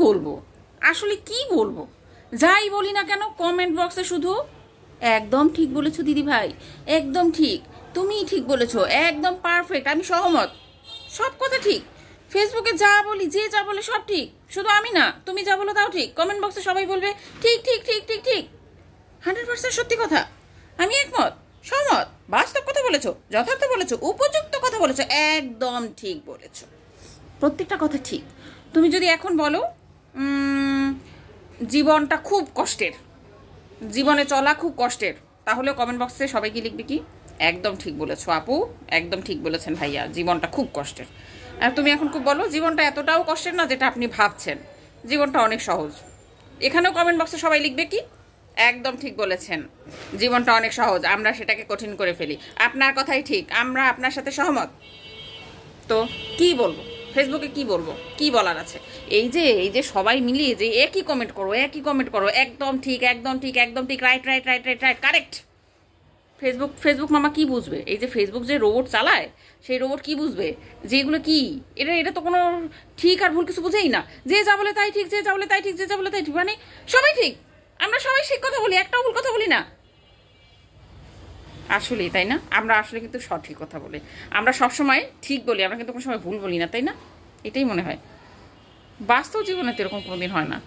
বলবো, আসলে কি বলবো? যাই বলি না কেন কমেন্ট বক্সে শুধু একদম ঠিক বলেছো দিদি ভাই, একদম ঠিক, তুমিই ঠিক বলেছো, একদম পারফেক্ট, আমি সহমত, সব কথা ঠিক। ফেসবুকে যা বলি, যে যা বলে সব ঠিক, শুধু আমি না, তুমি যা বলো তাও ঠিক। কমেন্ট বক্সে সবাই বলবে ঠিক ঠিক ঠিক ঠিক ঠিক, 100% সত্যি কথা, আমি একমত, সহমত, বাস্তব কথা বলেছো, যথার্থ বলেছো, উপযুক্ত কথা বলেছো, একদম ঠিক বলেছো, প্রত্যেকটা কথা ঠিক। তুমি যদি এখন বলো জীবনটা খুব কষ্টের, জীবনে চলা খুব কষ্টের, তাহলে কমেন্ট বক্সে সবাই কি লিখবে? কি একদম ঠিক বলেছো আপু, একদম ঠিক বলেছেন ভাইয়া, জীবনটা খুব কষ্টের। আর তুমি এখন খুব বলো জীবনটা এতটাও কষ্টের না যেটা আপনি ভাবছেন, জীবনটা অনেক সহজ, এখানেও কমেন্ট বক্সে সবাই লিখবে কি একদম ঠিক বলেছেন, জীবনটা অনেক সহজ, আমরা সেটাকে কঠিন করে ফেলি। আপনার কথাই ঠিক, আমরা আপনার সাথে সহমত। তো কি বলবো, ফেসবুকে কি বলবো, কি বলার আছে? এই যে সবাই মিলিয়ে যে একই কমেন্ট করো, একই কমেন্ট করো, একদম ঠিক, একদম ঠিক, একদম ঠিক, right right right right right, correct. Facebook মামা কি বুঝবে? এই যে ফেসবুক যে রোবট চালায়, সেই রোবট কি বুঝবে যে এগুলো কি? এটা তো কোনো ঠিক আর ভুল কিছু বুঝেই না, যে যা বলে তাই ঠিক, যে যা বলে তাই ঠিক, যে যা বলে তাই ঠিক, মানে সবাই ঠিক, আমরা সবাই ঠিক কথা বলি, একটাও ভুল কথা বলি না। আসলেই তাই না? আমরা আসলে কিন্তু সঠিক কথা বলি, আমরা সবসময় ঠিক বলি, আমরা কিন্তু কোনো সময় ভুল বলি না, তাই না? এটাই মনে হয়। বাস্তব জীবনে তো এরকম কোনোদিন হয় না,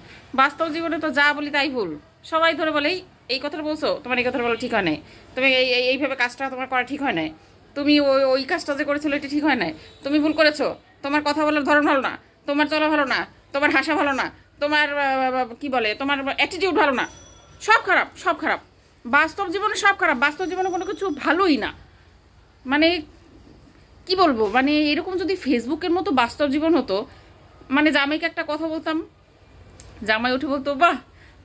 বাস্তব জীবনে তো যা বলি তাই ভুল, সবাই ধরে বলে এই কথাটা বলছো, তোমার এই কথাটা বলা ঠিক হয় নাই, তুমি এইভাবে কাজটা তোমার করা ঠিক হয় নাই, তুমি ওই কাজটা যে করেছিল এটা ঠিক হয় নাই, তুমি ভুল করেছো, তোমার কথা বলার ধরন ভালো না, তোমার চলা ভালো না, তোমার হাসা ভালো না, তোমার কি বলে, তোমার অ্যাটিটিউড ভালো না, সব খারাপ, সব খারাপ, বাস্তব জীবনে সব খারাপ, বাস্তব জীবনে কোনো কিছু ভালোই না। মানে কি বলবো, মানে এরকম যদি ফেসবুকের মতো বাস্তব জীবন হতো, মানে জামাইকে একটা কথা বলতাম, জামাই উঠে বলতো বাহ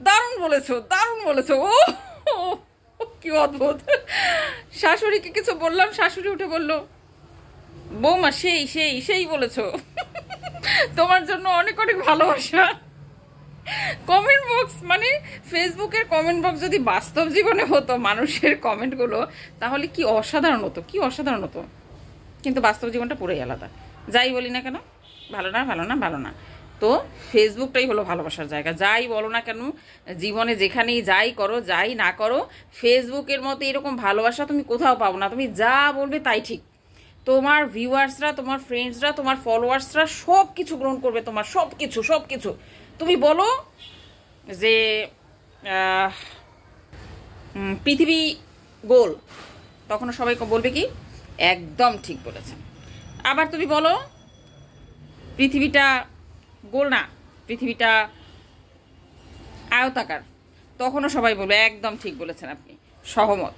দারুণ বলেছো, দারুণ বলেছো, ও কি অদ্ভুত। শাশুড়িকে কিছু বললাম, শাশুড়ি উঠে বললো বৌমা সেই সেই সেই বলেছো, তোমার জন্য অনেক অনেক ভালোবাসা। কমেন্ট বক্স মানে ফেসবুকের কমেন্ট বক্স যদি বাস্তব জীবনে হতো মানুষের কমেন্টগুলো, তাহলে কি অসাধারণ হতো, কি অসাধারণ হতো। কিন্তু বাস্তব জীবনটা পুরোই আলাদা, যাই বলি না কেন ভালো না, ভালো না, ভালো না। তো ফেসবুকটাই হলো ভালোবাসার জায়গা, যাই বলো না কেন জীবনে, যেখানেই যাই করো, যাই না করো, ফেসবুকের মতো এরকম ভালোবাসা তুমি কোথাও পাবো না। তুমি যা বলবে তাই ঠিক, তোমার ভিউয়ার্সরা, তোমার ফ্রেন্ডসরা, তোমার ফলোয়ার্সরা সব কিছু গ্রহণ করবে, তোমার সব কিছু, সব কিছু। তুমি বলো যে পৃথিবী গোল, তখন সবাই বলবে কি একদম ঠিক বলেছেন। আবার তুমি বলো পৃথিবীটা গোল না, পৃথিবীটা আয়তাকার, তখনও সবাই বলবে একদম ঠিক বলেছেন আপনি, সহমত,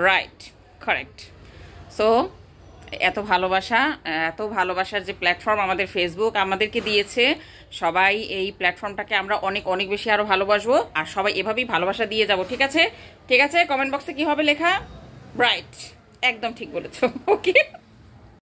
রাইট, কারেক্ট। সো এত ভালোবাসা, এত ভালোবাসার যে প্ল্যাটফর্ম আমাদের ফেসবুক আমাদেরকে দিয়েছে, সবাই এই প্ল্যাটফর্মটাকে আমরা অনেক অনেক বেশি আরও ভালোবাসবো, আর সবাই এভাবেই ভালোবাসা দিয়ে যাব, ঠিক আছে? ঠিক আছে, কমেন্ট বক্সে কি হবে লেখা? রাইট, একদম ঠিক বলেছো, ওকে।